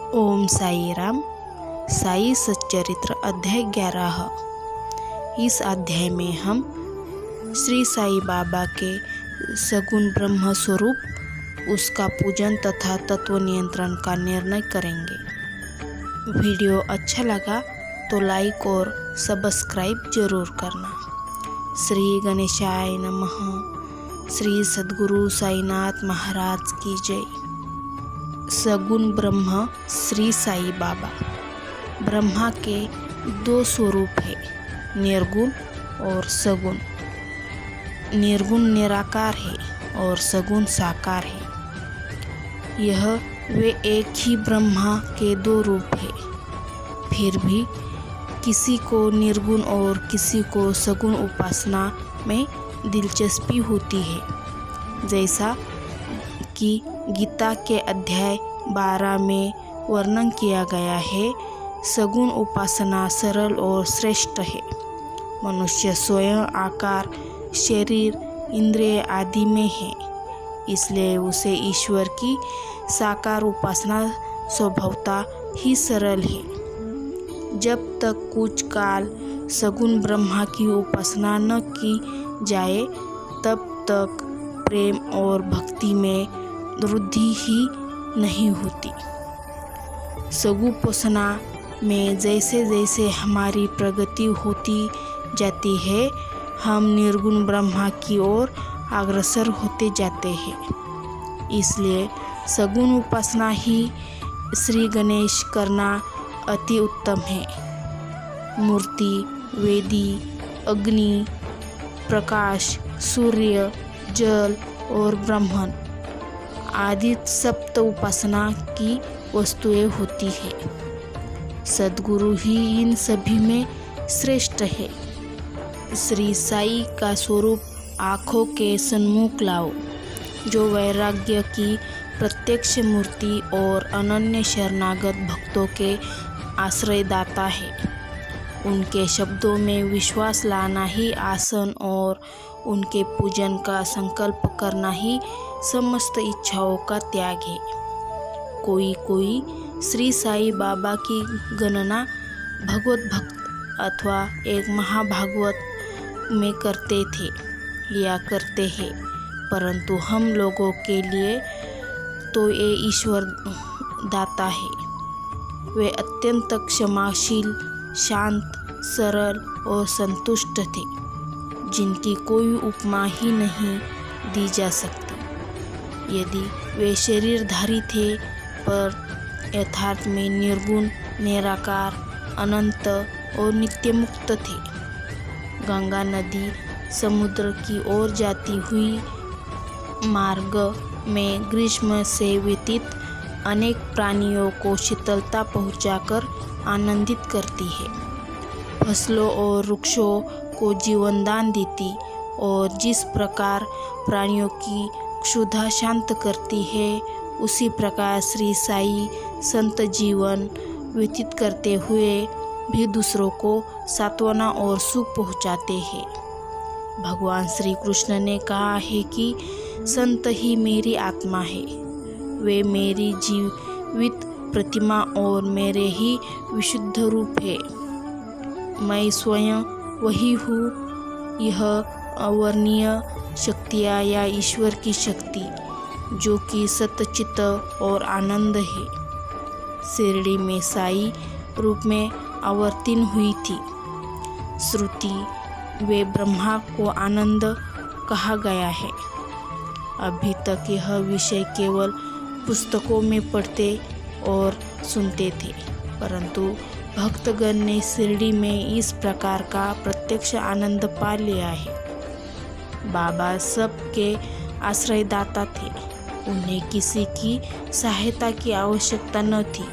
ओम साई राम। साई सच्चरित्र अध्याय 11। इस अध्याय में हम श्री साई बाबा के सगुण ब्रह्म स्वरूप, उसका पूजन तथा तत्व नियंत्रण का निर्णय करेंगे। वीडियो अच्छा लगा तो लाइक और सब्सक्राइब जरूर करना। श्री गणेशाय नमः। श्री सद्गुरु साईनाथ महाराज की जय। सगुण ब्रह्म श्री साई बाबा। ब्रह्मा के दो स्वरूप है, निर्गुण और सगुण। निर्गुण निराकार है और सगुण साकार है। यह वे एक ही ब्रह्मा के दो रूप है। फिर भी किसी को निर्गुण और किसी को सगुण उपासना में दिलचस्पी होती है। जैसा कि गीता के अध्याय 12 में वर्णन किया गया है, सगुण उपासना सरल और श्रेष्ठ है। मनुष्य स्वयं आकार, शरीर, इंद्रिय आदि में है, इसलिए उसे ईश्वर की साकार उपासना स्वभावतः ही सरल है। जब तक कुछ काल सगुण ब्रह्मा की उपासना न की जाए, तब तक प्रेम और भक्ति में वृद्धि ही नहीं होती। सगुपोषणा में जैसे जैसे हमारी प्रगति होती जाती है, हम निर्गुण ब्रह्मा की ओर अग्रसर होते जाते हैं। इसलिए सगुण उपासना ही श्री गणेश करना अति उत्तम है। मूर्ति, वेदी, अग्नि, प्रकाश, सूर्य, जल और ब्रह्मन आदि सप्त उपासना की वस्तुएं होती है। सद्गुरु ही इन सभी में श्रेष्ठ है। श्री साई का स्वरूप आँखों के सन्मुख लाओ, जो वैराग्य की प्रत्यक्ष मूर्ति और अनन्य शरणागत भक्तों के आश्रयदाता है। उनके शब्दों में विश्वास लाना ही आसन और उनके पूजन का संकल्प करना ही समस्त इच्छाओं का त्याग है। कोई कोई श्री साई बाबा की गणना भगवत भक्त अथवा एक महाभागवत में करते थे या करते हैं, परंतु हम लोगों के लिए तो ये ईश्वर दाता है। वे अत्यंत क्षमाशील, शांत, सरल और संतुष्ट थे, जिनकी कोई उपमा ही नहीं दी जा सकती। यदि वे शरीरधारी थे, पर यथार्थ में निर्गुण, निराकार, अनंत और नित्य मुक्त थे। गंगा नदी समुद्र की ओर जाती हुई मार्ग में ग्रीष्म से व्यतीत अनेक प्राणियों को शीतलता पहुंचाकर आनंदित करती है। फसलों और वृक्षों को जीवनदान देती और जिस प्रकार प्राणियों की क्षुधा शांत करती है, उसी प्रकार श्री साई संत जीवन व्यतीत करते हुए भी दूसरों को सांत्वना और सुख पहुँचाते हैं। भगवान श्री कृष्ण ने कहा है कि संत ही मेरी आत्मा है, वे मेरी जीवित प्रतिमा और मेरे ही विशुद्ध रूप है। मैं स्वयं वही हूँ। यह अवर्णनीय शक्तियाँ या ईश्वर की शक्ति, जो कि सतचित और आनंद है, शिरडी में साई रूप में अवतीर्ण हुई थी। श्रुति वे ब्रह्मा को आनंद कहा गया है। अभी तक यह विषय केवल पुस्तकों में पढ़ते और सुनते थे, परंतु भक्तगण ने शिरडी में इस प्रकार का प्रत्यक्ष आनंद पा लिया है। बाबा सबके आश्रयदाता थे। उन्हें किसी की सहायता की आवश्यकता न थी।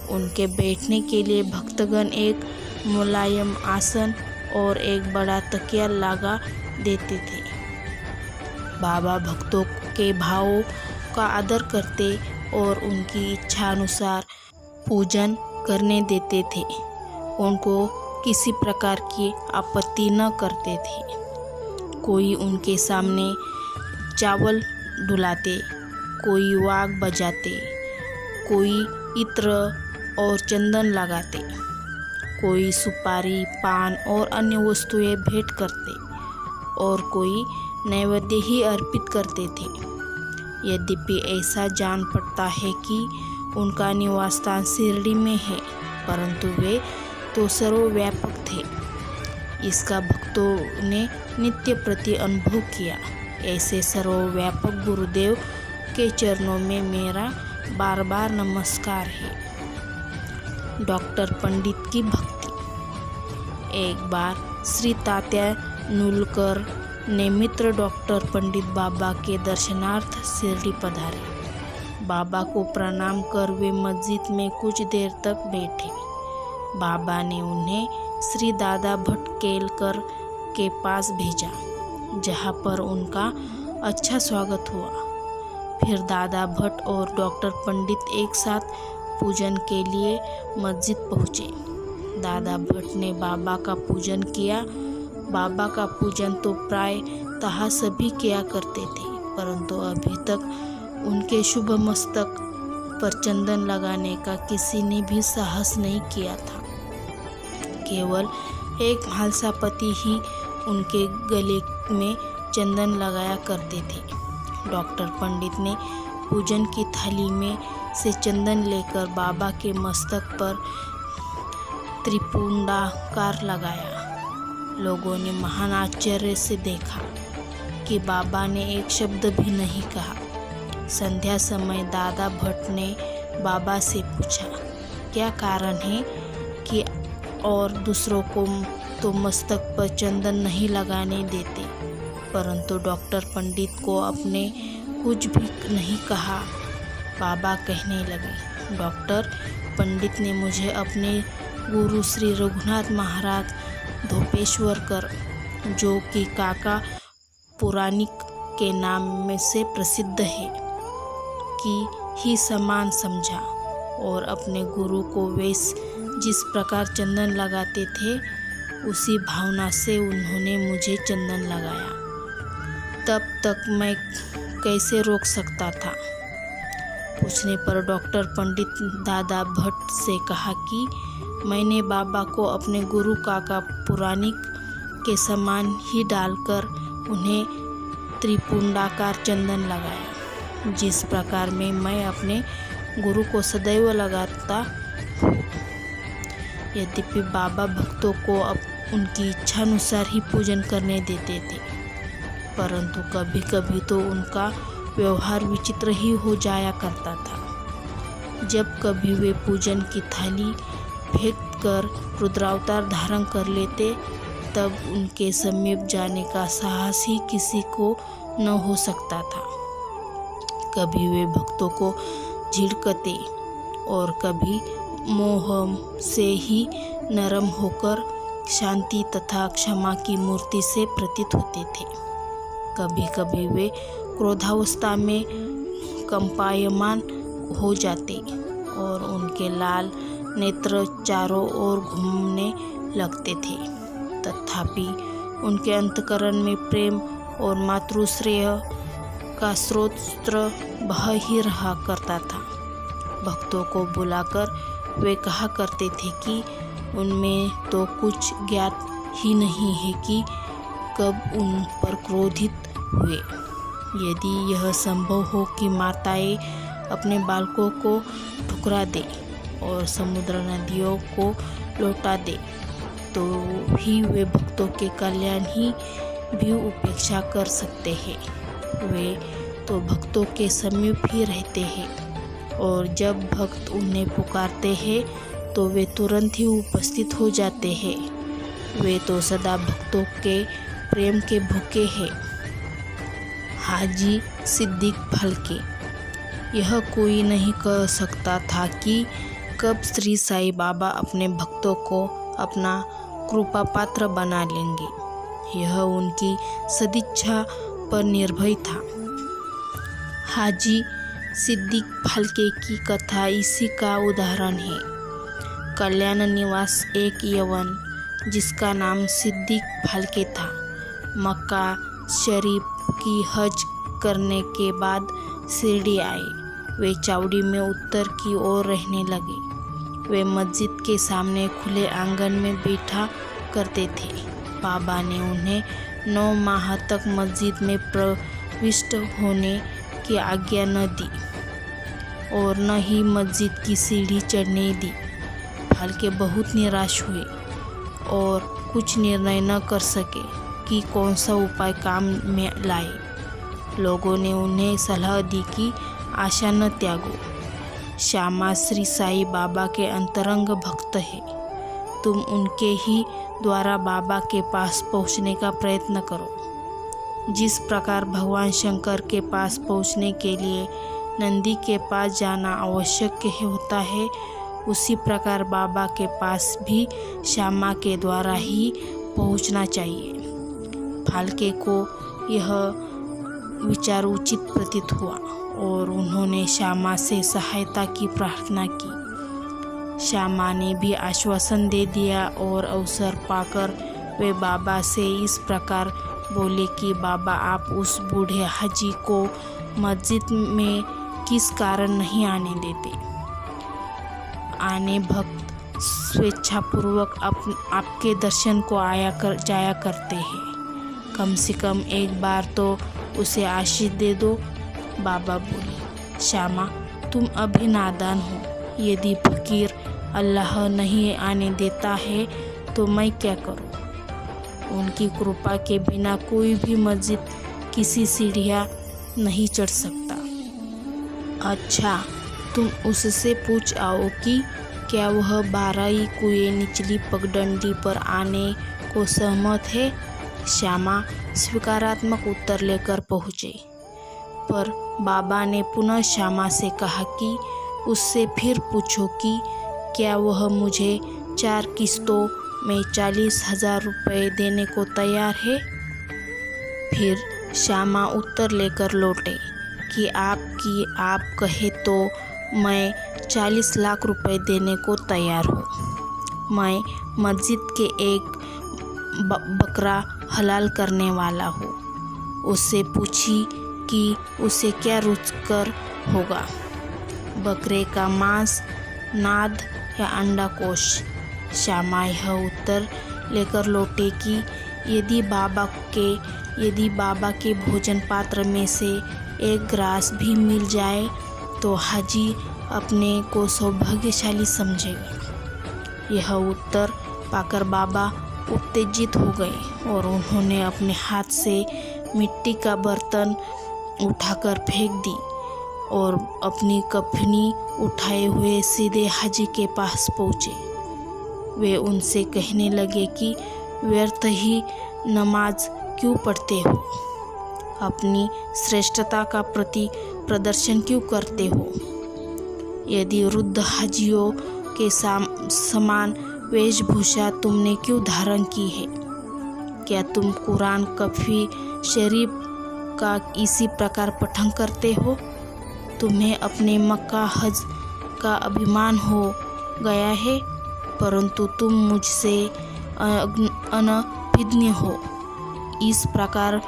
उनके बैठने के लिए भक्तगण एक मुलायम आसन और एक बड़ा तकिया लगा देते थे। बाबा भक्तों के भावों का आदर करते और उनकी इच्छा अनुसार पूजन करने देते थे। उनको किसी प्रकार की आपत्ति न करते थे। कोई उनके सामने चावल डुलाते, कोई वाग बजाते, कोई इत्र और चंदन लगाते, कोई सुपारी, पान और अन्य वस्तुएं भेंट करते और कोई नैवेद्य ही अर्पित करते थे। यद्यपि ऐसा जान पड़ता है कि उनका निवास स्थान शिरडी में है, परंतु वे तो सर्वव्यापक थे। इसका भक्तों ने नित्य प्रति अनुभव किया। ऐसे सर्वव्यापक गुरुदेव के चरणों में मेरा बार बार नमस्कार है। डॉक्टर पंडित की भक्ति। एक बार श्री तात्या नुलकर ने मित्र डॉक्टर पंडित बाबा के दर्शनार्थ शिरडी पधारे। बाबा को प्रणाम कर वे मस्जिद में कुछ देर तक बैठे। बाबा ने उन्हें श्री दादा भट्ट केलकर के पास भेजा, जहाँ पर उनका अच्छा स्वागत हुआ। फिर दादा भट्ट और डॉक्टर पंडित एक साथ पूजन के लिए मस्जिद पहुँचे। दादा भट्ट ने बाबा का पूजन किया। बाबा का पूजन तो प्रायतः सभी किया करते थे, परंतु अभी तक उनके शुभ मस्तक पर चंदन लगाने का किसी ने भी साहस नहीं किया था। केवल एक म्हालसापति ही उनके गले में चंदन लगाया करते थे। डॉक्टर पंडित ने पूजन की थाली में से चंदन लेकर बाबा के मस्तक पर त्रिपुंडाकार लगाया। लोगों ने महान आश्चर्य से देखा कि बाबा ने एक शब्द भी नहीं कहा। संध्या समय दादा भट्ट ने बाबा से पूछा, क्या कारण है कि और दूसरों को तो मस्तक पर चंदन नहीं लगाने देते, परंतु डॉक्टर पंडित को अपने कुछ भी नहीं कहा। बाबा कहने लगे, डॉक्टर पंडित ने मुझे अपने गुरु श्री रघुनाथ महाराज धोपेश्वरकर, जो कि काका पुराणिक के नाम में से प्रसिद्ध है, की ही समान समझा और अपने गुरु को वे जिस प्रकार चंदन लगाते थे उसी भावना से उन्होंने मुझे चंदन लगाया। तब तक मैं कैसे रोक सकता था। पूछने पर डॉक्टर पंडित दादा भट्ट से कहा कि मैंने बाबा को अपने गुरु काका पुराणिक के समान ही डालकर उन्हें त्रिपुंडाकार चंदन लगाया, जिस प्रकार में मैं अपने गुरु को सदैव लगाता हूँ। यद्यपि बाबा भक्तों को अब उनकी इच्छानुसार ही पूजन करने देते थे, परंतु कभी कभी तो उनका व्यवहार विचित्र ही हो जाया करता था। जब कभी वे पूजन की थाली फेंक कर रुद्रावतार धारण कर लेते, तब उनके समीप जाने का साहस ही किसी को न हो सकता था। कभी वे भक्तों को झिड़कते और कभी मोह से ही नरम होकर शांति तथा क्षमा की मूर्ति से प्रतीत होते थे। कभी कभी वे क्रोधावस्था में कंपायमान हो जाते और उनके लाल नेत्र चारों ओर घूमने लगते थे, तथापि उनके अंतकरण में प्रेम और मातृश्रेय का स्रोत बह ही रहा करता था। भक्तों को बुलाकर वे कहा करते थे कि उनमें तो कुछ ज्ञात ही नहीं है कि कब उन पर क्रोधित हुए। यदि यह संभव हो कि माताएं अपने बालकों को ठुकरा दे और समुद्र नदियों को लौटा दे, तो ही वे भक्तों के कल्याण ही भी उपेक्षा कर सकते हैं। वे तो भक्तों के समीप ही रहते हैं और जब भक्त उन्हें पुकारते हैं तो वे तुरंत ही उपस्थित हो जाते हैं। वे तो सदा भक्तों के प्रेम के भूखे हैं। हाजी सिद्दीक फलके। यह कोई नहीं कह सकता था कि कब श्री साईं बाबा अपने भक्तों को अपना कृपा पात्र बना लेंगे। यह उनकी सदिच्छा पर निर्भर था। हाजी सिद्दीक फलके की कथा इसी का उदाहरण है। कल्याण निवास एक यवन जिसका नाम सिद्दीक फलके था, मक्का शरीफ की हज करने के बाद शिरडी आए वे चावड़ी में उत्तर की ओर रहने लगे। वे मस्जिद के सामने खुले आंगन में बैठा करते थे। बाबा ने उन्हें 9 माह तक मस्जिद में प्रविष्ट होने की आज्ञा न दी और न ही मस्जिद की सीढ़ी चढ़ने दी। फाल्के बहुत निराश हुए और कुछ निर्णय न कर सके कि कौन सा उपाय काम में लाए। लोगों ने उन्हें सलाह दी कि आशा न त्यागो। श्यामा श्री साई बाबा के अंतरंग भक्त है। तुम उनके ही द्वारा बाबा के पास पहुंचने का प्रयत्न करो। जिस प्रकार भगवान शंकर के पास पहुंचने के लिए नंदी के पास जाना आवश्यक होता है, उसी प्रकार बाबा के पास भी श्यामा के द्वारा ही पहुंचना चाहिए। फाल्के को यह विचार उचित प्रतीत हुआ और उन्होंने श्यामा से सहायता की प्रार्थना की। श्यामा ने भी आश्वासन दे दिया और अवसर पाकर वे बाबा से इस प्रकार बोले कि बाबा, आप उस बूढ़े हाजी को मस्जिद में किस कारण नहीं आने देते? आने भक्त स्वेच्छापूर्वक आपके दर्शन को जाया करते हैं। कम से कम एक बार तो उसे आशीष दे दो। बाबा बोले, श्यामा, तुम अभी नादान हो। यदि फकीर अल्लाह नहीं आने देता है तो मैं क्या करूं? उनकी कृपा के बिना कोई भी मस्जिद किसी सीढ़ियाँ नहीं चढ़ सकता। अच्छा, तुम उससे पूछ आओ कि क्या वह 12 कुएं निचली पगडंडी पर आने को सहमत है। श्यामा स्वीकारात्मक उत्तर लेकर पहुँचे, पर बाबा ने पुनः श्यामा से कहा कि उससे फिर पूछो कि क्या वह मुझे 4 किस्तों में 40,000 रुपये देने को तैयार है। फिर श्यामा उत्तर लेकर लौटे कि आप कहे तो मैं 40 लाख रुपए देने को तैयार हूँ। मैं मस्जिद के एक बकरा हलाल करने वाला हूँ। उससे पूछी कि उसे क्या रुचकर होगा, बकरे का मांस, नाद या अंडा कोश। श्यामा यह उत्तर लेकर लौटे कि यदि बाबा के भोजन पात्र में से एक ग्रास भी मिल जाए तो हाजी अपने को सौभाग्यशाली समझेगा। यह उत्तर पाकर बाबा उत्तेजित हो गए और उन्होंने अपने हाथ से मिट्टी का बर्तन उठाकर फेंक दी और अपनी कफनी उठाए हुए सीधे हाजी के पास पहुँचे। वे उनसे कहने लगे कि व्यर्थ ही नमाज क्यों पढ़ते हो, अपनी श्रेष्ठता का प्रदर्शन क्यों करते हो। यदि वृद्ध हाजियों के समान वेशभूषा तुमने क्यों धारण की है? क्या तुम कुरान कफी शरीफ का इसी प्रकार पठन करते हो? तुम्हें अपने मक्का हज का अभिमान हो गया है, परंतु तुम मुझसे अनभिज्ञ हो। इस प्रकार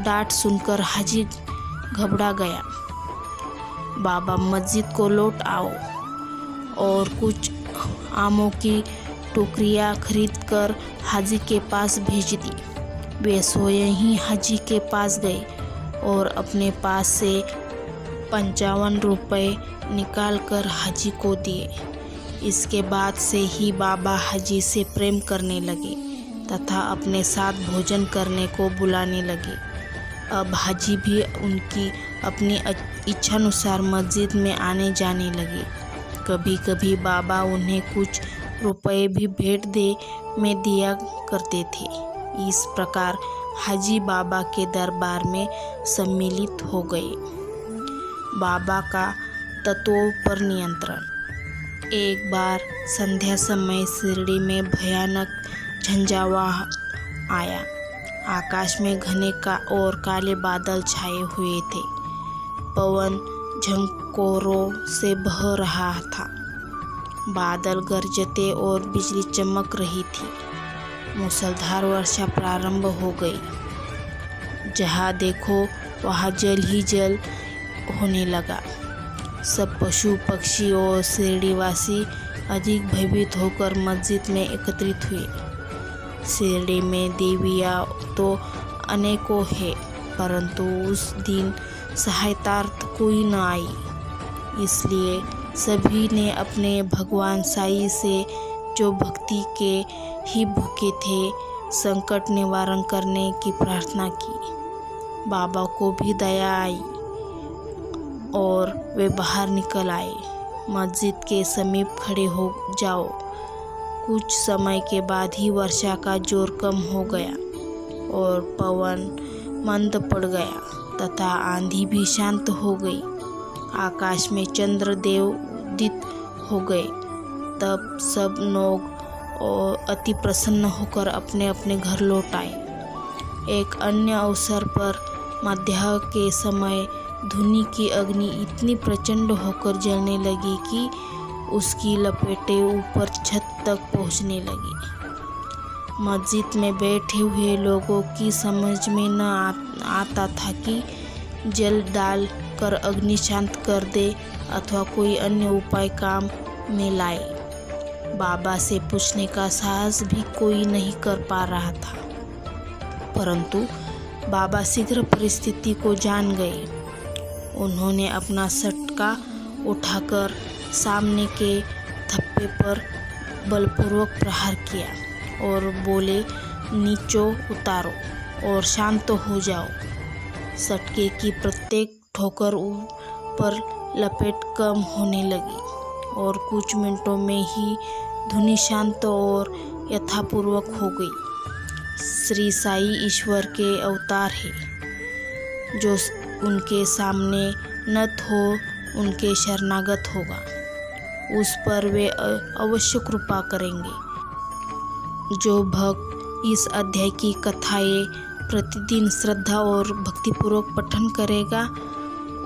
डांट सुनकर हाजी घबरा गया। बाबा, मस्जिद को लौट आओ और कुछ आमों की टोकरियाँ खरीदकर हाजी के पास भेज दी। वे स्वयं ही हाजी के पास गए और अपने पास से 55 रुपये निकालकर हाजी को दिए। इसके बाद से ही बाबा हाजी से प्रेम करने लगे तथा अपने साथ भोजन करने को बुलाने लगे। अब हाजी भी उनकी अपनी इच्छानुसार मस्जिद में आने जाने लगे। कभी कभी बाबा उन्हें कुछ रुपए भी भेंट में दिया करते थे। इस प्रकार हाजी बाबा के दरबार में सम्मिलित हो गए। बाबा का तत्वों पर नियंत्रण। एक बार संध्या समय शिरडी में भयानक झंझावात आया। आकाश में घने और काले बादल छाए हुए थे। पवन झंकोरों से बह रहा था। बादल गरजते और बिजली चमक रही थी। मूसलाधार वर्षा प्रारंभ हो गई। जहाँ देखो वहाँ जल ही जल होने लगा। सब पशु पक्षी और शिरडीवासी अधिक भयभीत होकर मस्जिद में एकत्रित हुए। शिरडी में देवियाँ तो अनेकों है, परंतु उस दिन सहायतार्थ कोई न आई। इसलिए सभी ने अपने भगवान साईं से, जो भक्ति के ही भूखे थे, संकट निवारण करने की प्रार्थना की। बाबा को भी दया आई और वे बाहर निकल आए। मस्जिद के समीप खड़े हो जाओ। कुछ समय के बाद ही वर्षा का जोर कम हो गया और पवन मंद पड़ गया तथा आंधी भी शांत हो गई। आकाश में चंद्रदेव उदित हो गए। तब सब लोग और अति प्रसन्न होकर अपने अपने घर लौट आए। एक अन्य अवसर पर मध्याह्न के समय धुनी की अग्नि इतनी प्रचंड होकर जलने लगी कि उसकी लपेटें ऊपर छत तक पहुंचने लगी। मस्जिद में बैठे हुए लोगों की समझ में न आता था कि जल डाल कर अग्नि शांत कर दे अथवा कोई अन्य उपाय काम में लाए। बाबा से पूछने का साहस भी कोई नहीं कर पा रहा था, परंतु बाबा शीघ्र परिस्थिति को जान गए। उन्होंने अपना सटका उठाकर सामने के थप्पे पर बलपूर्वक प्रहार किया और बोले, नीचो उतारो और शांत हो जाओ। सटके की प्रत्येक ठोकर ऊपर लपेट कम होने लगी और कुछ मिनटों में ही धुनी शांत और यथापूर्वक हो गई। श्री साई ईश्वर के अवतार है। जो उनके सामने नत हो, उनके शरणागत होगा, उस पर वे अवश्य कृपा करेंगे। जो भक्त इस अध्याय की कथाएं प्रतिदिन श्रद्धा और भक्तिपूर्वक पठन करेगा,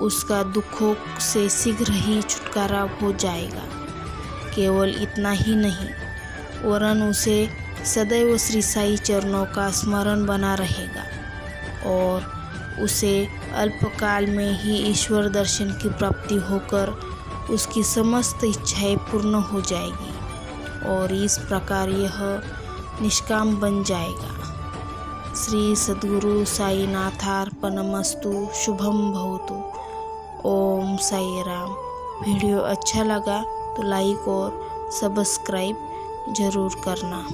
उसका दुखों से शीघ्र ही छुटकारा हो जाएगा। केवल इतना ही नहीं, वरन उसे सदैव श्री साई चरणों का स्मरण बना रहेगा और उसे अल्पकाल में ही ईश्वर दर्शन की प्राप्ति होकर उसकी समस्त इच्छाएं पूर्ण हो जाएगी और इस प्रकार यह निष्काम बन जाएगा। श्री सद्गुरु साईनाथार्पणमस्तु। शुभम भवतु। ओम साई राम। वीडियो अच्छा लगा तो लाइक और सब्सक्राइब ज़रूर करना।